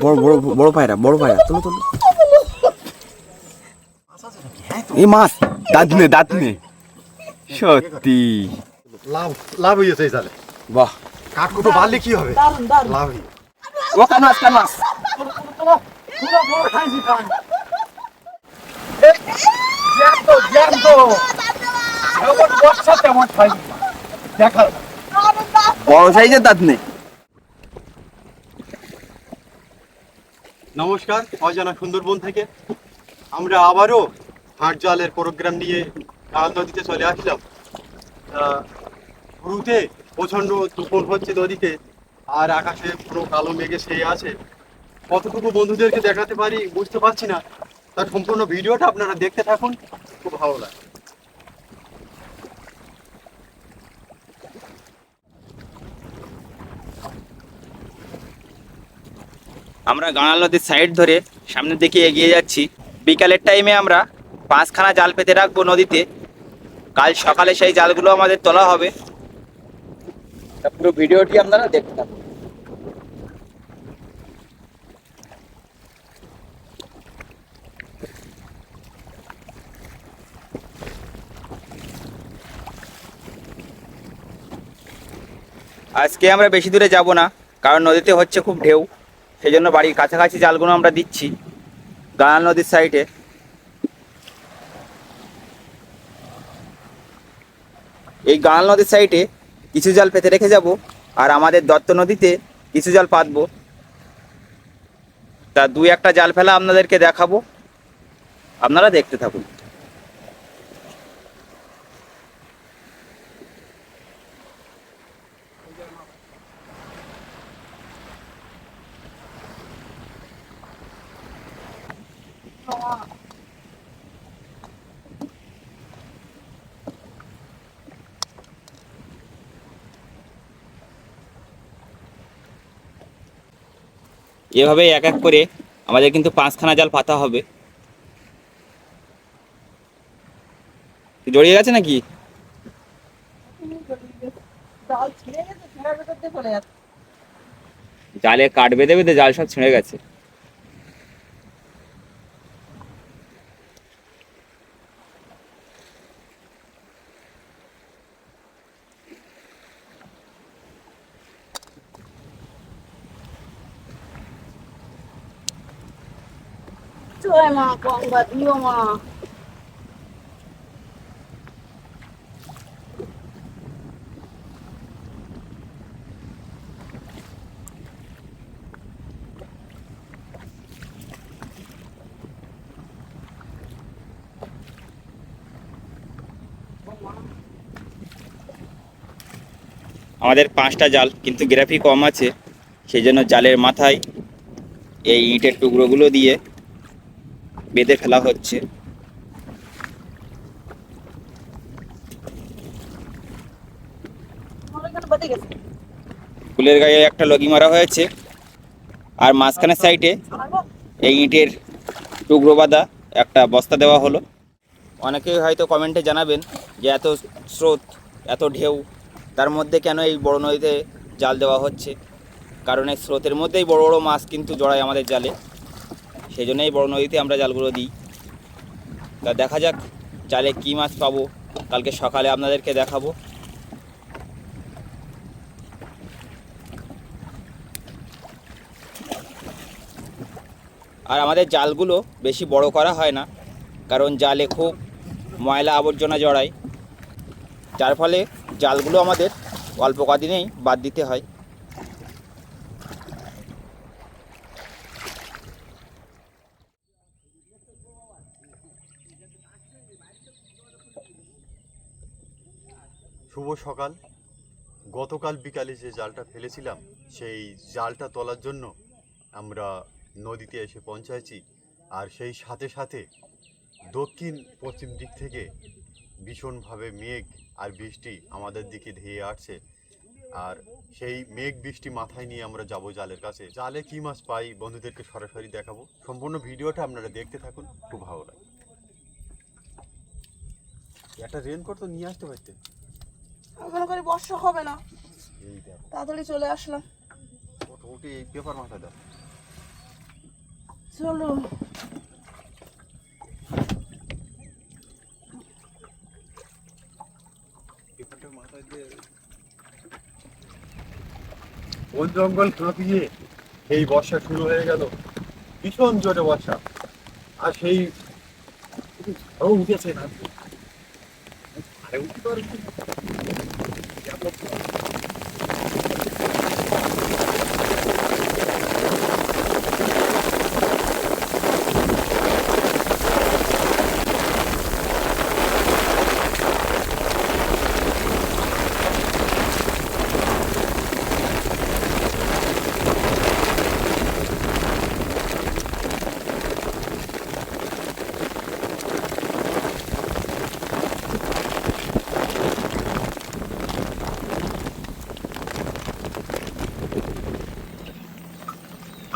বড় বড় বড় পায়রা তোলো তোলো। এই মাছ দাঁত নে সত্যি লাভ লাভ হয়েছে এই জালে। বাহ, কাঠকুটো বাড়লে কি হবে? লাভ। ও কান মাছ বড় সাইজের দাঁত নেই। নমস্কার, অজানা সুন্দরবন থেকে আমরা আবারও হাট জালের প্রোগ্রাম নিয়ে কাল নদীতে চলে আসলাম। শুরুতে প্রচণ্ড তুফান হচ্ছে নদীতে, আর আকাশে পুরো কালো মেঘে ছেয়ে আছে। কতটুকু বন্ধুদেরকে দেখাতে পারি বুঝতে পারছি না, তার সম্পূর্ণ ভিডিওটা আপনারা দেখতে থাকুন, খুব ভালো লাগে। আমরা গাঁড়াল নদীর সাইড ধরে সামনের দিকে এগিয়ে যাচ্ছি। বিকালের টাইমে আমরা 5খানা জাল পেতে রাখবো নদীতে। কাল সকালে সেই জালগুলো আমাদের তোলা হবে। পুরো ভিডিওটি আপনারা দেখতে থাকুন। আজকে আমরা বেশি দূরে যাব না, কারণ নদীতে হচ্ছে খুব ঢেউ। সেই জন্য বাড়ির কাছাকাছি জালগুলো আমরা দিচ্ছি গাঁড়াল নদীর সাইডে। এই গাঁড়াল নদীর সাইডে কিছু জাল পেতে রেখে যাব, আর আমাদের দত্ত নদীতে কিছু জাল পাতবো। তা 2-1টা জাল ফেলা আপনাদেরকে দেখাবো, আপনারা দেখতে থাকুন। এভাবে এক এক করে আমাদের কিন্তু 5খানা জাল পাতা হবে। জড়িয়ে গেছে নাকি? জালে কাঠ বেঁধে বেঁধে জাল সব ছিঁড়ে গেছে। জয় মা, গঙ্গা দিও মা। আমাদের 5টা জাল, কিন্তু গ্রাফি কম আছে, সেই জন্য জালের মাথায় এই ইটের টুকরোগুলো দিয়ে বেঁধে ফেলা হচ্ছে। ফুলের গায়ে একটা লগি মারা হয়েছে, আর মাঝখানের সাইডে এই ইটের টুকরো বাঁধা একটা বস্তা দেওয়া হলো। অনেকেই হয়তো কমেন্টে জানাবেন যে এত স্রোত, এত ঢেউ, তার মধ্যে কেন এই বড় নদীতে জাল দেওয়া হচ্ছে। কারণ এই স্রোতের মধ্যেই বড় বড় মাছ কিন্তু জড়ায় আমাদের জালে, সেই জন্যই বড় নদীতে আমরা জালগুলো দিই। তা দেখা যাক জালে কী মাছ পাবো, কালকে সকালে আপনাদেরকে দেখাবো। আর আমাদের জালগুলো বেশি বড় করা হয় না, কারণ জালে খুব ময়লা আবর্জনা জড়ায়, যার ফলে জালগুলো আমাদের অল্প কদিনেই বাদ দিতে হয়। শুভ সকাল। গতকাল বিকালে যে জালটা ফেলেছিলাম, সেই জালটা তোলার জন্য আমরা নদীতে এসে পৌঁছাইছি। আর সেই সাথে সাথে দক্ষিণ পশ্চিম দিক থেকে ভীষণভাবে মেঘ আর বৃষ্টি আমাদের দিকে ধেয়ে আসছে। আর সেই মেঘ বৃষ্টি মাথায় নিয়ে আমরা যাব জালের কাছে। জালে কী মাছ পাই বন্ধুদেরকে সরাসরি দেখাবো। সম্পূর্ণ ভিডিওটা আপনারা দেখতে থাকুন, খুব ভালো লাগে। একটা রেনকোট তো নিয়ে আসতে পারতেন। মনে করি বর্ষা হবে না, তাড়াতাড়ি চলে আসলাম। কত ওটি পেপার মাথা দাও। চলো পেপারটা মাথায় দিয়ে বন জঙ্গল কাঁপিয়ে এই বর্ষা শুরু হয়ে গেল, ভীষণ জোরে বর্ষা। আর সেই ঝড়ও উঠেছে না, আরে উঠতে পারছি না।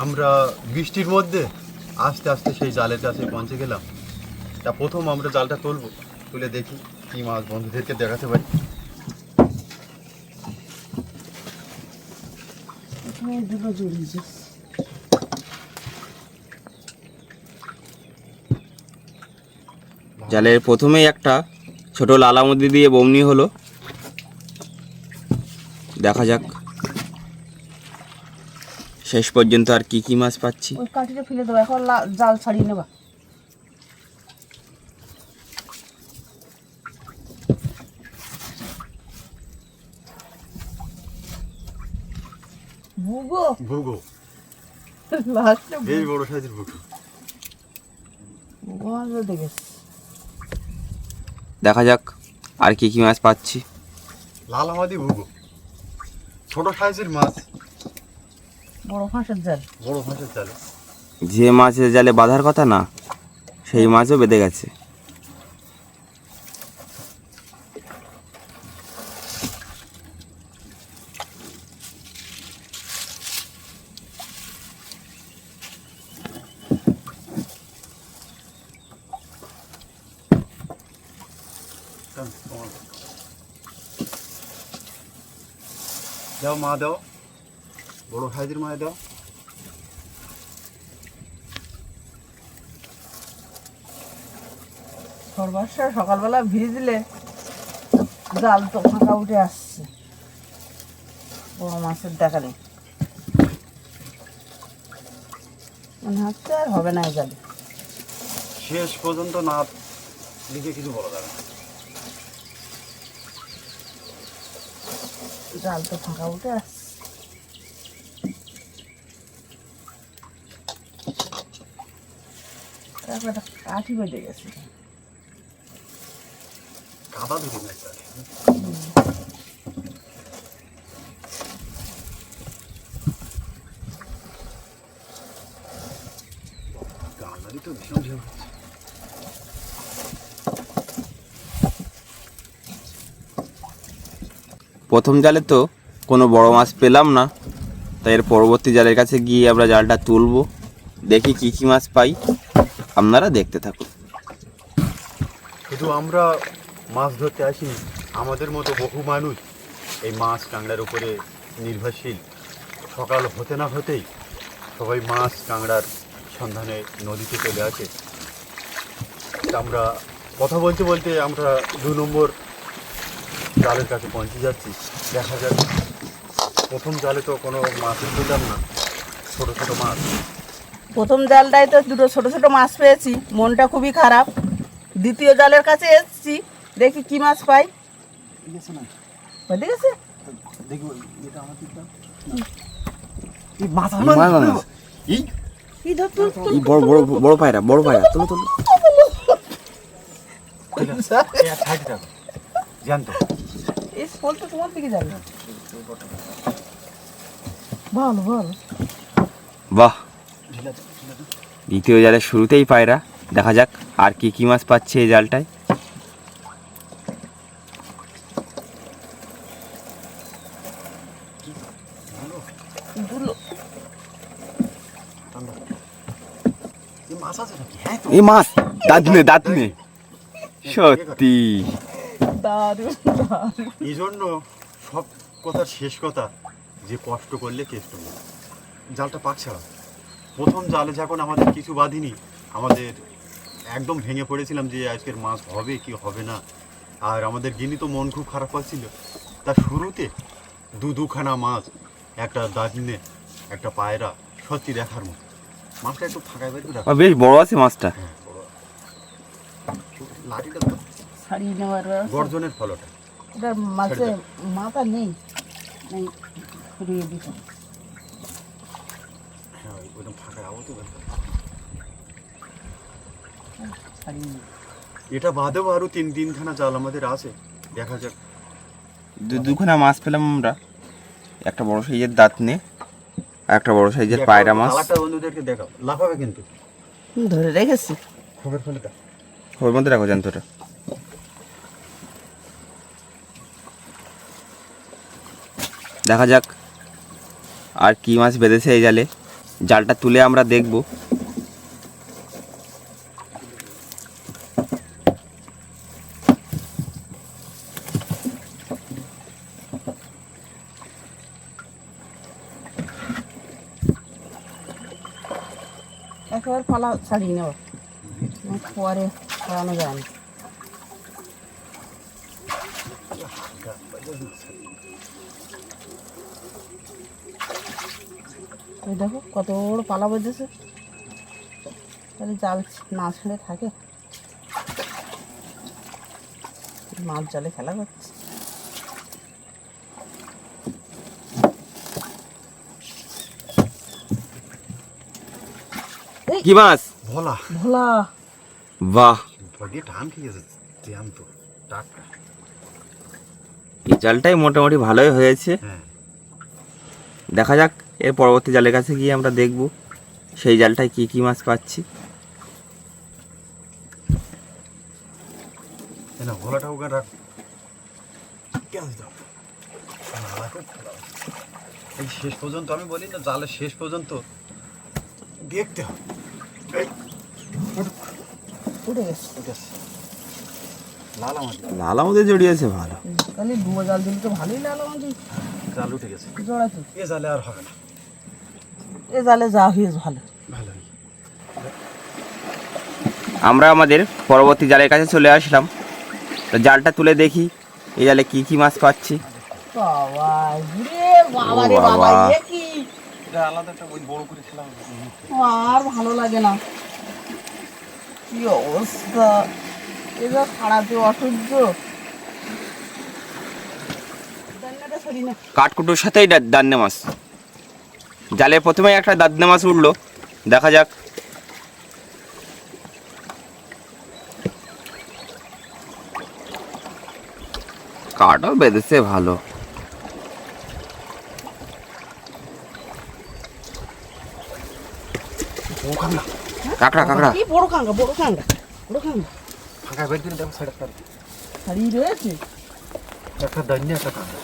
আমরা বৃষ্টির মধ্যে আস্তে আস্তে সেই জালের কাছে পৌঁছে গেলাম। তা প্রথম আমরা জালটা তুলবো, তুলে দেখি কি মাছ বন্ধুদেরকে দেখাতে পারি। দুটো জড়িয়েছে। জালের প্রথমেই একটা ছোট লালামুদি দিয়ে বমনি হলো, দেখা যাক শেষ পর্যন্ত আর কি কি মাছ পাচ্ছি। ওই কাঠিটা ফেলে দেবো, এখন জাল ছাড়িয়ে নেবা। ভুগো ভুগো, লাস্টে বেশ বড় সাইজের ভুগো। ভুগো মাছও দেখেছি। দেখা যাক আর কি কি মাছ পাচ্ছি। লাল আমাদি ভুগো, ছোট সাইজের মাছ, বড় ফাঁসের জাল। বড় ফাঁসের জালে। যে মাছের জালে বাঁধার কথা না, সেই মাছও বেঁধে গেছে। দাও মা, দাও বড় সাইজের মাছ দাও। সর্বস্ব সকালবেলা ভিজলে জাল তো ফাঁকা উঠে আসছে, বড় মাছের দেখা নেই। মনে হচ্ছে আর হবে না এই জালে। শেষ পর্যন্ত না লিখে কিছু বলা যাবে না। জাল তো ফাঁকা উঠে আসছে। তারপর একটা কাঠি বেঁধে গেছে। কাদা ধরে না জালে। গান্ধারি তো ভীষণ ঢেউ হচ্ছে। প্রথম জালে তো কোনো বড় মাছ পেলাম না, তাই এর পরবর্তী জালের কাছে গিয়ে আমরা জালটা তুলবো, দেখি কি কি মাছ পাই। আপনারা দেখতে থাকুন। শুধু আমরা মাছ ধরতে আসি, আমাদের মতো বহু মানুষ এই মাছ কাঁকড়ার উপরে নির্ভরশীল। সকাল হতে না হতেই সবাই মাছ কাঁকড়ার সন্ধানে নদীতে চলে আসে। তা আমরা কথা বলতে বলতে আমরা 2 নম্বর জালের কাছে পৌঁছে যাচ্ছি। দেখা যাক, প্রথম জালে তো কোনো মাছ পেলাম না, ছোটো ছোটো মাছ। প্রথম জালটায় তো দুটো ছোট ছোট মাছ পেয়েছি, মনটা খুবই খারাপ। দ্বিতীয় জালের কাছে এসেছি, দেখি কি মাছ পাই। ঠিক আছে, কি ধরতো এই বড় বড় বড় পায়রা, বড় পায়রা, তুলো তুলো। জানতো এই স্পল তো তোমার দিকে যাবে। ভালো ভালো। বাহ, দ্বিতীয় জালের শুরুতেই পায়রা। দেখা যাক আর কি কি মাছ পাচ্ছে এই জালটায়। দুলো মাছ আছে নাকি? হ্যাঁ তো, এই মাছ দাঁত নে, দাঁত নে, সত্যি দারুণ দারুণ। এই জন্য সব কথার শেষ কথা, যে কষ্ট করলে কেষ্ট নেই। জালটা পাক ছাড়া। প্রথম জালে যখন আমাদের কিছু বাঁধিনি, আমাদের একদম ভেঙে পড়েছিলাম যে আজকের মাছ হবে কি হবে না। আর আমাদের গিনি তো মন খুব খারাপ পাচ্ছিল। তার শুরুতে দুখানা মাছ, একটা দাগনে, একটা পায়রা, সত্যি দেখার মতো। মাছটা একটু ফাঁকায় বের করে রাখো। বেশ বড় আছে মাছটা। হ্যাঁ, বড়। লাঠিটা ছাড়িয়ে নেওয়ার গর্জনের ফলটা। এটা মাছে মাথা নেই, নেই সরিয়ে দিতে। হ্যাঁ, ওইরকম ফাঁকায় আবো বের করো। ছাড়িয়ে এটা বাদেও আরো তিনখানা জাল আমাদের আছে, দেখা যাক। দুখানা মাছ পেলাম আমরা, একটা বড় সাইজের দাঁতনে আর একটা বড় সাইজের পায়রা মাছ। কালারটা বন্ধুদেরকে দেখাও, লাফাবে কিন্তু। ধরে রেখেছি। খবর ফেলে দাও। ওর মধ্যে রাখো যন্ত্রটা। দেখা যাক আর কি মাছ বেঁধেছে এই জালে। জালটা তুলে আমরা দেখব। একেবারে পালা ছাড়িয়ে নেব, পরে ছাড়ানো যায় না। ওই দেখো কত বড় পালা বেঁধেছে, তাহলে জাল না ছেড়ে থাকে। মাছ জালে খেলা করছে। কি মাছ? ভোলা। ভোলা। বাহ, বডি টান খেয়েছে, জ্যান্ত টাটকা। এই জালটাই মোটামুটি ভালোই হয়েছে। হ্যাঁ, দেখা যাক এর পরবর্তী জালের কাছে গিয়ে আমরা দেখব সেই জালটায় কি কি মাছ পাচ্ছি। না ভোলাটা ওখানে রাখ। কেন দাও এই শেষ পর্যন্ত, আমি বলি না জালের শেষ পর্যন্ত দেখতে হবে। উঠে গেছে। ঠিক আছে, লাল আমাদের লাল আমাদের জড়িয়েছে ভালো। তাহলে ডুবো জাল দিলে তো ভালোই লাগলো আমাদের। জাল উঠে গেছে, জড়াতে এ জালে আর হবে না। এ জালে যা হয়েছে ভালো। ভালোই। আমরা আমাদের পরবর্তী জালের কাছে চলে আসলাম। তো জালটা তুলে দেখি এই জালে কি কি মাছ পাচ্ছি। বাবা রে বাবা রে ও বাবা। বাবা, এ কি এটা আলাদা একটা ওই বড় করে খেলাম। আর ভালো লাগে না, কি অবস্থা, এ যা খাড়াতে অসহ্য। দান্নাটা সরি না। কাঠকুটোর সাথেই দান্নে মাছ। জালে প্রথমেই একটা দান্নে মাছ উঠলো, দেখা যাক। কাঠও বেঁধেছে ভালো। কাঁকড়া কাঁকড়া। কি বড় কাঁকড়া, বড় কাঁকড়া, বড় কাঁকড়া। ফাঁকা বের করে দেখো, সাইড একটা ছাড়িয়ে রয়েছে। একটা দান্নে একটা কাঁকড়া।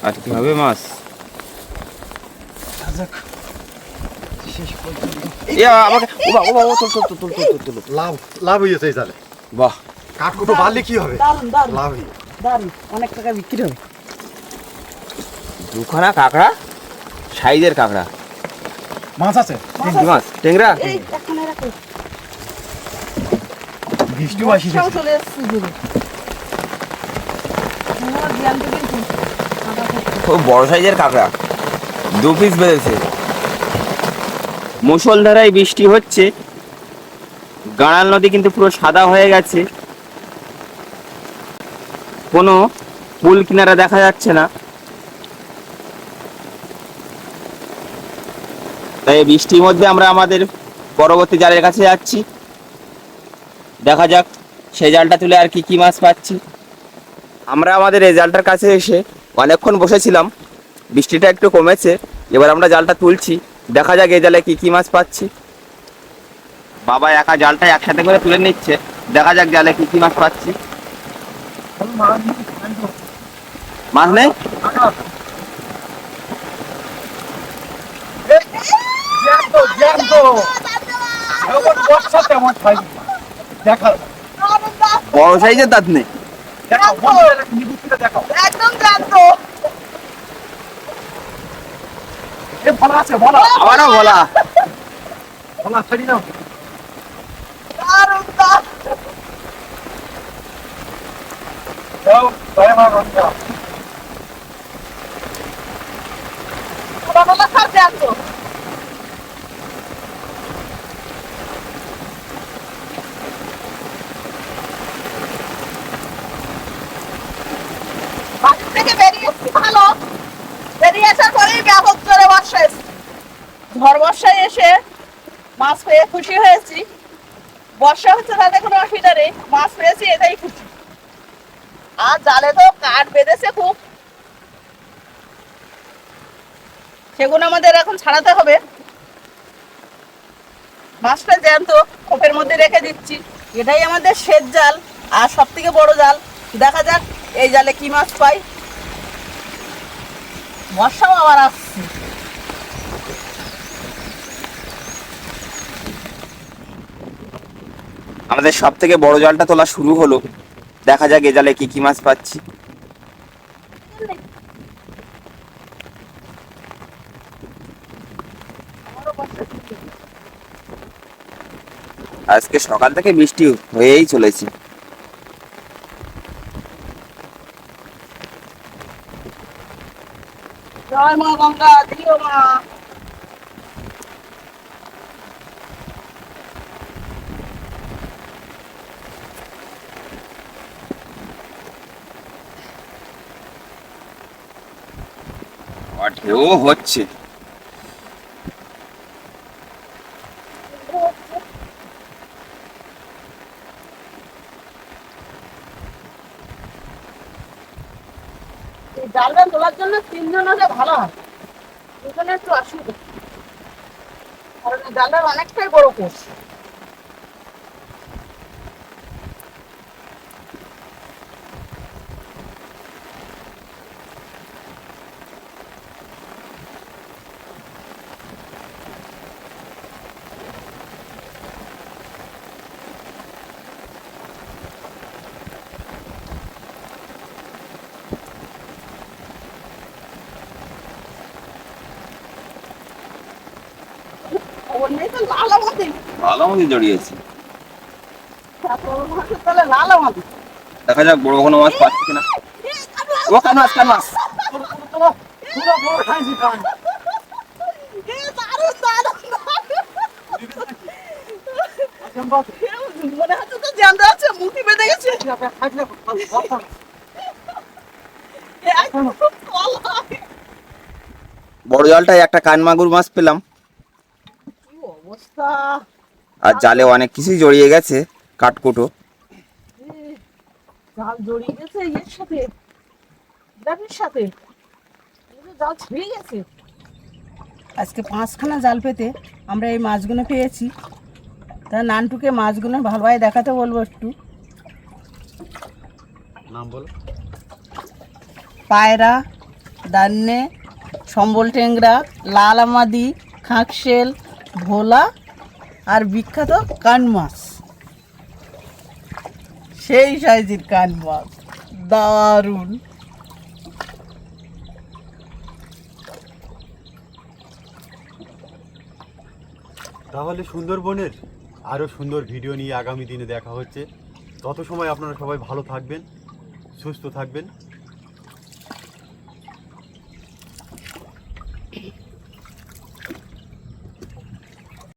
আর কি হবে মাছ? শেষ পর্যন্ত আমাকে ওবা ওবা ও তুল তুল তুল তুল তুল। লাভ হয়েছে এই জালে। বাহ, কাঠকুটো বাড়লে কি হবে? দারুন দারুন লাভ হয়ে দারুন, অনেক টাকা বিক্রি হবে। দুখানা কাঁকড়া, সাইজের কাঁকড়া। মাছ আছে। কি মাছ? টেংরা। এই এখানে রাখো। বৃষ্টি বর্ষাও চলে এসছে জোরে। তোমার জ্ঞান তো কিন্তু কাঁকড়া খাচ্ছে। খুব বড় সাইজের কাঁকড়া, 2 পিস বেড়েছে। মুষলধারায় বৃষ্টি হচ্ছে, গাঁড়াল নদী কিন্তু পুরো সাদা হয়ে গেছে, কোনো পুল কিনারা দেখা যাচ্ছে না। তাই বৃষ্টির মধ্যে আমরা আমাদের পরবর্তী জালের কাছে যাচ্ছি। দেখা যাক সেই জালটা তুলে আর কি কি মাছ পাচ্ছি। আমরা আমাদের এই জালটার কাছে এসে অনেকক্ষণ বসেছিলাম, বৃষ্টিটা একটু কমেছে। এবার আমরা জালটা তুলছি, দেখা যাক এই জালে কি কি মাছ পাচ্ছি। বাবা একা জালটা একসাথে করে তুলে নিচ্ছে, দেখা যাক জালে কি কি মাছ পাচ্ছি। মাছ নেই? বড় সাইজের দাঁত নেই। দেখো দেখো। বন্ধুদের নিবুসিটা দেখো। একদম জানতো। এ ভোলা আছে ভোলা। আমারও বলা। ভোলা ছেড়ে দাও। দারুণ দারুণ। দাও জয় মা গঙ্গা। ভোলা ভোলা সব জানতো। বাড়ি থেকে বেরিয়ে এসছি ভালো, বেরিয়ে আসার পরেই ব্যাপক জোরে বর্ষা এসছে। ঝড় বর্ষায় এসে মাছ পেয়ে খুশি হয়েছি। বর্ষা হচ্ছে তাতে কোনো অসুবিধা নেই, মাছ পেয়েছি এটাই খুশি। আর জালে তো কাঠ বেঁধেছে খুব, সেগুলো আমাদের এখন ছাড়াতে হবে। মাছটা জ্যান্ত খোপের মধ্যে রেখে দিচ্ছি, এটাই আমাদের সেচ জাল আর সব থেকে বড় জাল। দেখা যাক এই জালে কি মাছ পাই। বর্ষাও আবার আসছে। আমাদের সব থেকে বড় জালটা তোলা শুরু হলো, দেখা যাক এ জালে কি কি মাছ পাচ্ছি। আজকে সকাল থেকে বৃষ্টি হয়েই চলেছে। জয় মা গঙ্গা, দিও মা। আর ঢেউ হচ্ছে। এই জালটা তোলার জন্য তিনজন হলে ভালো হয়, দুজনে একটু অসুবিধা, কারণ এই জালটার অনেকটাই বড় কোষ। ওর নেই তো লাল আমাদের, ভালো মতো জড়িয়েছে। মাছের তলে লাল আমাদের। দেখা যাক বড় কোনো মাছ পাচ্ছি কিনা। ও কান মাছ, কান মাছ। পুরো বড় খাইছি খান। মনে হচ্ছে তো জ্যান্ত আছে, মুখি বেঁধে গেছে। বড় জালটায় একটা কান মাগুর মাছ পেলাম, কি অবস্থা! আর জালে অনেক কিছুই জড়িয়ে গেছে, কাঠকুটো। জাল জড়িয়ে গেছে এর সাথে, জালের সাথে জাল ছিঁড়ে গেছে। আজকে 5খানা জাল পেতে আমরা এই মাছগুলো পেয়েছি। তা নানটুকে মাছগুলো ভালোভাবে দেখাতে বলবো একটু। নাম বলো। পায়রা, দান্নে, সম্বল টেংরা, লাল আমাদি, খাঁকশেল, ভোলা আর বিখ্যাত কান মাছ। সেই সাইজের কান মাছ, দারুণ। তাহলে সুন্দরবনের আরও সুন্দর ভিডিও নিয়ে আগামী দিনে দেখা হচ্ছে। তত সময় আপনারা সবাই ভালো থাকবেন, সুস্থ থাকবেন।